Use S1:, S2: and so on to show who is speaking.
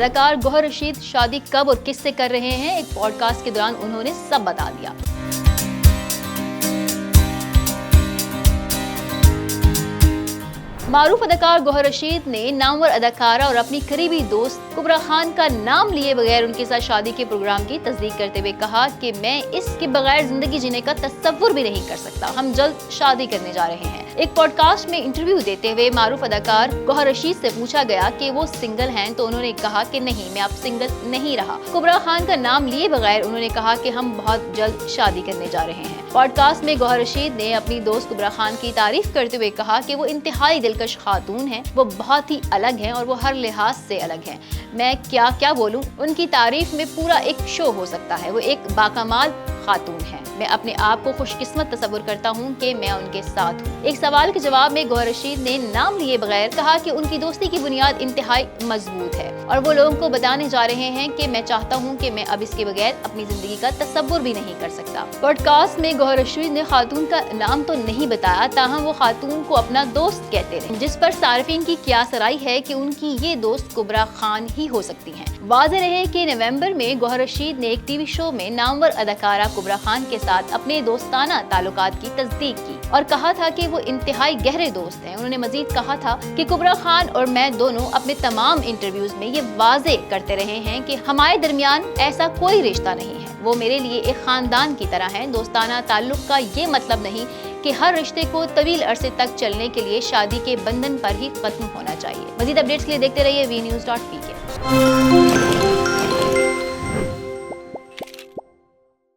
S1: اداکار گوہر رشید شادی کب اور کس سے کر رہے ہیں، ایک پوڈ کاسٹ کے دوران انہوں نے سب بتا دیا۔ معروف اداکار گوہر رشید نے نامور اداکارہ اور اپنی قریبی دوست کبرا خان کا نام لیے بغیر ان کے ساتھ شادی کے پروگرام کی تصدیق کرتے ہوئے کہا کہ میں اس کے بغیر زندگی جینے کا تصور بھی نہیں کر سکتا، ہم جلد شادی کرنے جا رہے ہیں۔ ایک پوڈ کاسٹ میں انٹرویو دیتے ہوئے معروف اداکار گوہر رشید سے پوچھا گیا کہ وہ سنگل ہیں تو انہوں نے کہا کہ نہیں، میں اب سنگل نہیں رہا۔ کبرا خان کا نام لیے بغیر انہوں نے کہا کہ ہم بہت جلد شادی کرنے جا رہے ہیں۔ پوڈ کاسٹ میں گوہر رشید نے اپنی دوست کبرا خان کی تعریف کرتے ہوئے کہا کہ وہ انتہائی دلکش خاتون ہیں، وہ بہت ہی الگ ہیں اور وہ ہر لحاظ سے الگ ہیں۔ میں کیا بولوں، ان کی تعریف میں پورا ایک شو ہو سکتا ہے۔ وہ ایک باکمال خاتون ہیں، میں اپنے آپ کو خوش قسمت تصور کرتا ہوں کہ میں ان کے ساتھ ہوں۔ ایک سوال کے جواب میں گوہر رشید نے نام لیے بغیر کہا کہ ان کی دوستی کی بنیاد انتہائی مضبوط ہے اور وہ لوگوں کو بتانے جا رہے ہیں کہ میں چاہتا ہوں کہ میں اب اس کے بغیر اپنی زندگی کا تصور بھی نہیں کر سکتا۔ پوڈ کاسٹ میں گوہر رشید نے خاتون کا نام تو نہیں بتایا، تاہم وہ خاتون کو اپنا دوست کہتے رہے، جس پر صارفین کی قیاس رائی ہے کہ ان کی یہ دوست کبرا خان ہی ہو سکتی ہیں۔ واضح رہے کہ نومبر میں گوہر رشید نے ایک ٹی وی شو میں نامور اداکارہ کبرا خان کے ساتھ اپنے دوستانہ تعلقات کی تصدیق کی اور کہا تھا کہ وہ انتہائی گہرے دوست ہیں۔ انہوں نے مزید کہا تھا کہ کبرا خان اور میں دونوں اپنے تمام انٹرویوز میں یہ واضح کرتے رہے ہیں کہ ہمارے درمیان ایسا کوئی رشتہ نہیں ہے، وہ میرے لیے ایک خاندان کی طرح ہیں۔ دوستانہ تعلق کا یہ مطلب نہیں کہ ہر رشتے کو طویل عرصے تک چلنے کے لیے شادی کے بندھن پر ہی ختم ہونا چاہیے۔ مزید اپڈیٹس کے لیے دیکھتے رہیے VNews.pk۔